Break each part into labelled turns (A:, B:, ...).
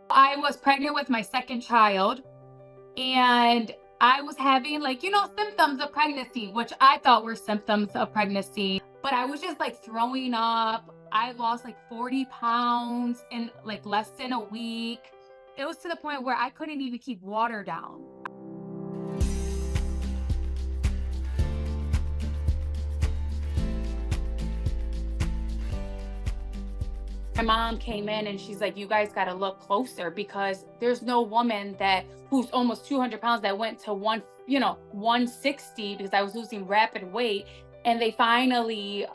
A: I was pregnant with my second child, and I was having, like, symptoms of pregnancy, which I thought were symptoms of pregnancy, but I was just like throwing up. I lost like 40 pounds in like less than a week. It was to the point where I couldn't even keep water down. My mom came in and she's like, you guys got to look closer, because there's no woman who's almost 200 pounds that went to 160, because I was losing rapid weight. And they finally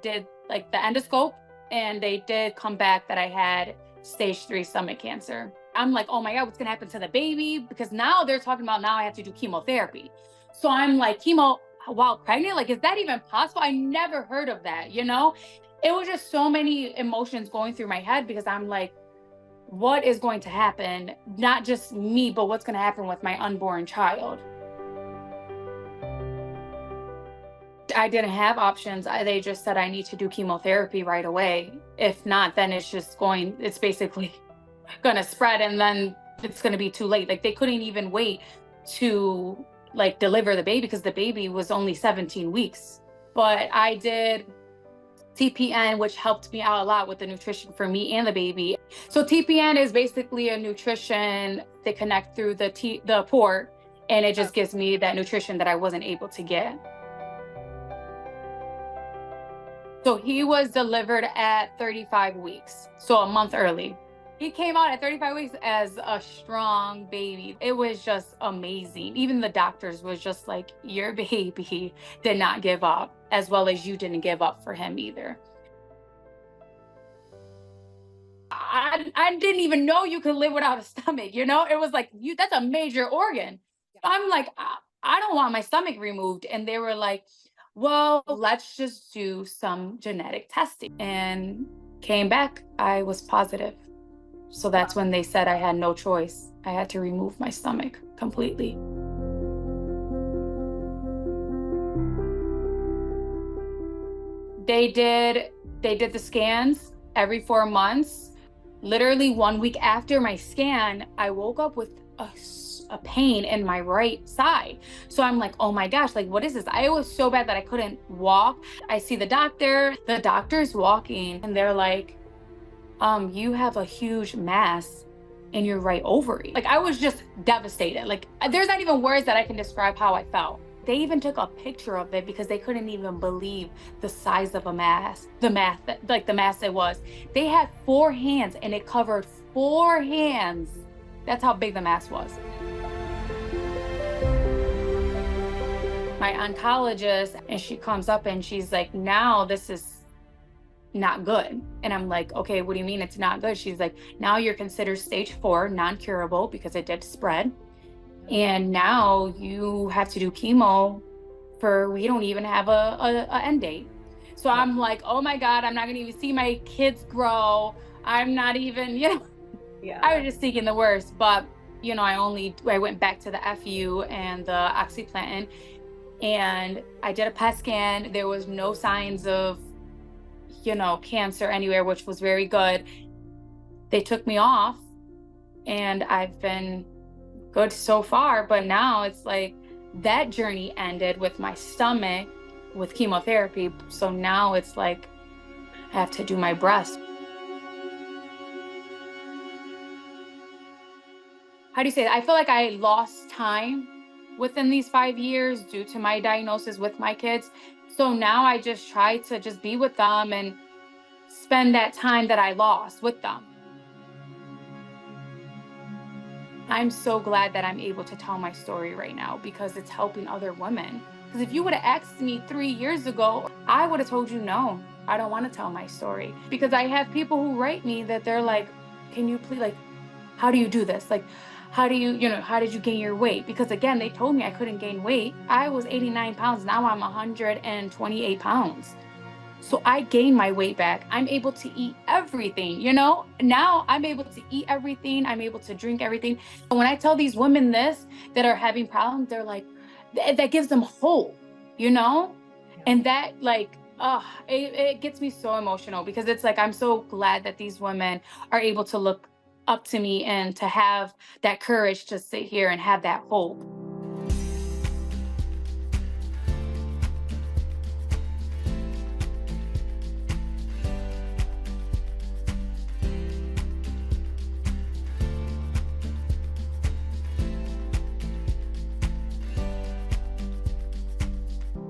A: did like the endoscope, and they did come back that I had stage 3 stomach cancer. I'm like, oh my God, what's going to happen to the baby? Because now they're talking about now I have to do chemotherapy. So I'm like, chemo while pregnant? Like, is that even possible? I never heard of that. It was just so many emotions going through my head, because I'm like, what is going to happen? Not just me, but what's going to happen with my unborn child? I didn't have options. They just said I need to do chemotherapy right away. If not, then it's basically going to spread, and then it's going to be too late. Like, they couldn't even wait to like deliver the baby, because the baby was only 17 weeks. But I did TPN, which helped me out a lot with the nutrition for me and the baby. So TPN is basically a nutrition they connect through the port, and it just gives me that nutrition that I wasn't able to get. So he was delivered at 35 weeks, so a month early. He came out at 35 weeks as a strong baby. It was just amazing. Even the doctors was just like, your baby did not give up, as well as you didn't give up for him either. I didn't even know you could live without a stomach. It was like, that's a major organ. I'm like, I don't want my stomach removed. And they were like, well, let's just do some genetic testing. And came back, I was positive. So that's when they said I had no choice. I had to remove my stomach completely. They did the scans every 4 months. Literally 1 week after my scan, I woke up with a pain in my right side. So I'm like, oh my gosh, like, what is this? I was so bad that I couldn't walk. I see the doctor's walking, and they're like, you have a huge mass in your right ovary. Like, I was just devastated. Like, there's not even words that I can describe how I felt. They even took a picture of it, because they couldn't even believe the size of the mass it was. They had 4 hands, and it covered 4 hands. That's how big the mass was. My oncologist, and she comes up and she's like, now this is not good. And I'm like, okay, what do you mean it's not good? She's like, now you're considered stage 4, non-curable, because it did spread. And now you have to do chemo we don't even have a end date. So I'm like, oh my God, I'm not gonna even see my kids grow. I'm not even,
B: Yeah.
A: I was just thinking the worst. But, I went back to the FU and the oxyplantin, and I did a PET scan. There was no signs of, cancer anywhere, which was very good. They took me off, and I've been good so far. But now it's like that journey ended with my stomach with chemotherapy. So now it's like I have to do my breast. How do you say that? I feel like I lost time within these 5 years due to my diagnosis with my kids. So now I just try to just be with them and spend that time that I lost with them. I'm so glad that I'm able to tell my story right now, because it's helping other women. Because if you would have asked me 3 years ago, I would have told you, no, I don't want to tell my story. Because I have people who write me that they're like, can you please, like, how do you do this? Like, how did you gain your weight? Because again, they told me I couldn't gain weight. I was 89 pounds. Now I'm 128 pounds. So I gained my weight back. I'm able to eat everything. Now I'm able to eat everything. I'm able to drink everything. When I tell these women this that are having problems, they're like, that gives them hope. And that, like, it gets me so emotional, because it's like, I'm so glad that these women are able to look up to me and to have that courage to sit here and have that hope.